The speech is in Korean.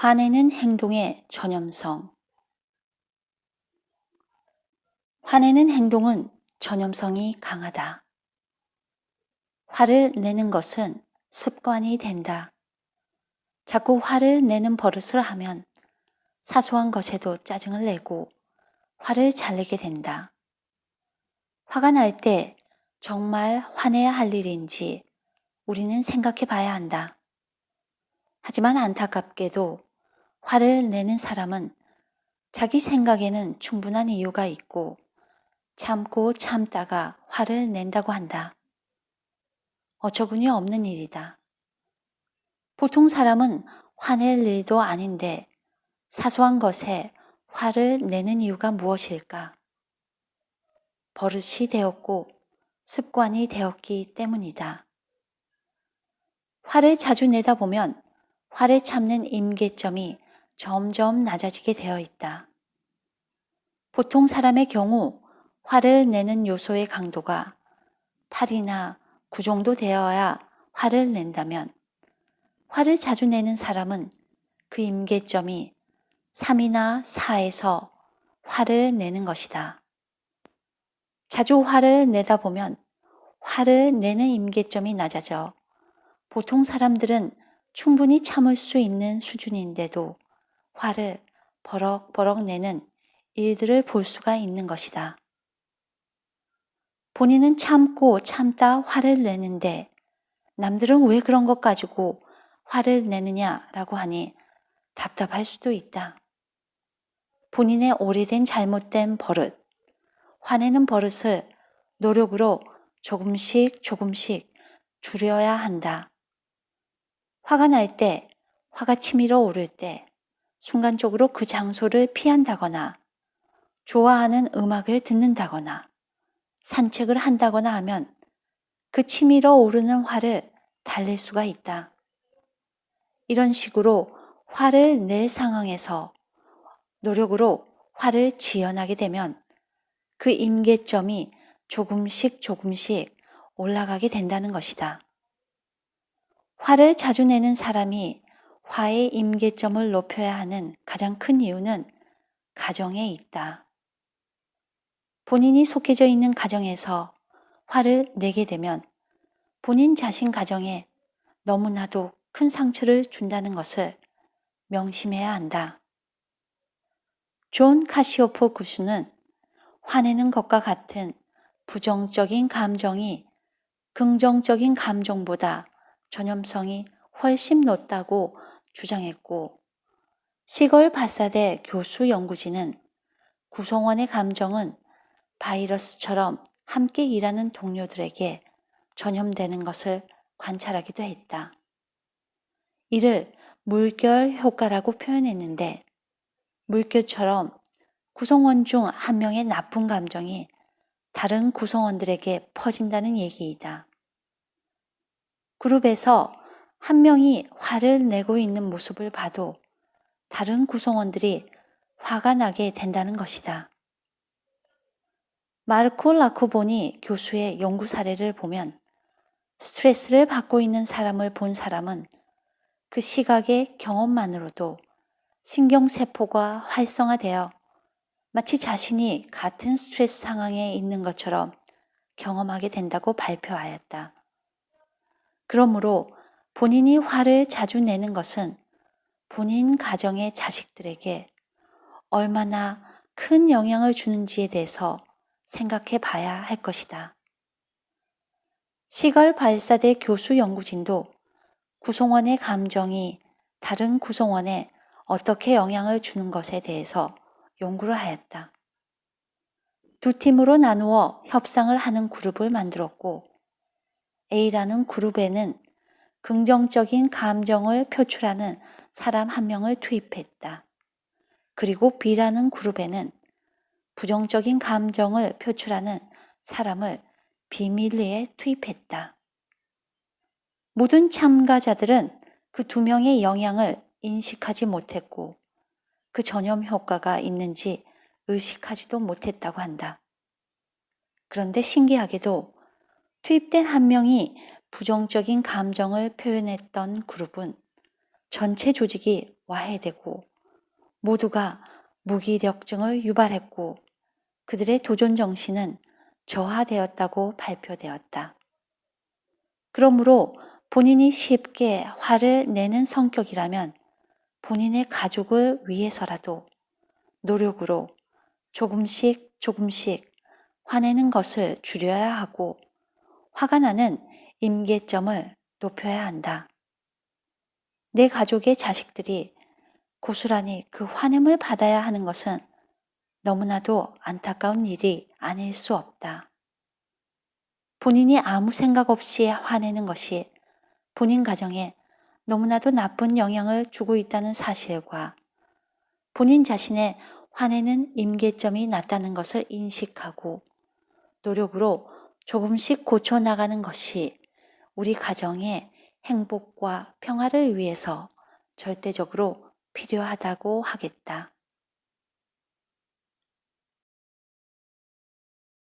화내는 행동의 전염성. 화내는 행동은 전염성이 강하다. 화를 내는 것은 습관이 된다. 자꾸 화를 내는 버릇을 하면 사소한 것에도 짜증을 내고 화를 잘 내게 된다. 화가 날 때 정말 화내야 할 일인지 우리는 생각해 봐야 한다. 하지만 안타깝게도 화를 내는 사람은 자기 생각에는 충분한 이유가 있고 참고 참다가 화를 낸다고 한다. 어처구니 없는 일이다. 보통 사람은 화낼 일도 아닌데 사소한 것에 화를 내는 이유가 무엇일까? 버릇이 되었고 습관이 되었기 때문이다. 화를 자주 내다 보면 화를 참는 임계점이 점점 낮아지게 되어 있다. 보통 사람의 경우 화를 내는 요소의 강도가 8이나 9 정도 되어야 화를 낸다면 화를 자주 내는 사람은 그 임계점이 3이나 4에서 화를 내는 것이다. 자주 화를 내다 보면 화를 내는 임계점이 낮아져 보통 사람들은 충분히 참을 수 있는 수준인데도 화를 버럭버럭 내는 일들을 볼 수가 있는 것이다. 본인은 참고 참다 화를 내는데 남들은 왜 그런 것 가지고 화를 내느냐라고 하니 답답할 수도 있다. 본인의 오래된 잘못된 버릇, 화내는 버릇을 노력으로 조금씩 줄여야 한다. 화가 날 때, 화가 치밀어 오를 때 순간적으로 그 장소를 피한다거나 좋아하는 음악을 듣는다거나 산책을 한다거나 하면 그 치밀어 오르는 화를 달랠 수가 있다. 이런 식으로 화를 낼 상황에서 노력으로 화를 지연하게 되면 그 임계점이 조금씩 올라가게 된다는 것이다. 화를 자주 내는 사람이 화의 임계점을 높여야 하는 가장 큰 이유는 가정에 있다. 본인이 속해져 있는 가정에서 화를 내게 되면 본인 자신 가정에 너무나도 큰 상처를 준다는 것을 명심해야 한다. 존 카시오포 교수는 화내는 것과 같은 부정적인 감정이 긍정적인 감정보다 전염성이 훨씬 높다고 주장했고 시걸 발사대 교수 연구진은 구성원의 감정은 바이러스처럼 함께 일하는 동료들에게 전염되는 것을 관찰하기도 했다. 이를 물결 효과라고 표현했는데 물결처럼 구성원 중 한 명의 나쁜 감정이 다른 구성원들에게 퍼진다는 얘기이다. 그룹에서 한 명이 화를 내고 있는 모습을 봐도 다른 구성원들이 화가 나게 된다는 것이다. 마르코 라코보니 교수의 연구 사례를 보면 스트레스를 받고 있는 사람을 본 사람은 그 시각의 경험만으로도 신경세포가 활성화되어 마치 자신이 같은 스트레스 상황에 있는 것처럼 경험하게 된다고 발표하였다. 그러므로 본인이 화를 자주 내는 것은 본인 가정의 자식들에게 얼마나 큰 영향을 주는지에 대해서 생각해 봐야 할 것이다. 시걸 발사대 교수 연구진도 구성원의 감정이 다른 구성원에 어떻게 영향을 주는 것에 대해서 연구를 하였다. 두 팀으로 나누어 협상을 하는 그룹을 만들었고 A라는 그룹에는 긍정적인 감정을 표출하는 사람 한 명을 투입했다. 그리고 B라는 그룹에는 부정적인 감정을 표출하는 사람을 비밀리에 투입했다. 모든 참가자들은 그 두 명의 영향을 인식하지 못했고 그 전염 효과가 있는지 의식하지도 못했다고 한다. 그런데 신기하게도 투입된 한 명이 부정적인 감정을 표현했던 그룹은 전체 조직이 와해되고 모두가 무기력증을 유발했고 그들의 도전 정신은 저하되었다고 발표되었다. 그러므로 본인이 쉽게 화를 내는 성격이라면 본인의 가족을 위해서라도 노력으로 조금씩 화내는 것을 줄여야 하고 화가 나는 임계점을 높여야 한다. 내 가족의 자식들이 고스란히 그 환음을 받아야 하는 것은 너무나도 안타까운 일이 아닐 수 없다. 본인이 아무 생각 없이 화내는 것이 본인 가정에 너무나도 나쁜 영향을 주고 있다는 사실과 본인 자신의 화내는 임계점이 낮다는 것을 인식하고 노력으로 조금씩 고쳐나가는 것이 우리 가정의 행복과 평화를 위해서 절대적으로 필요하다고 하겠다.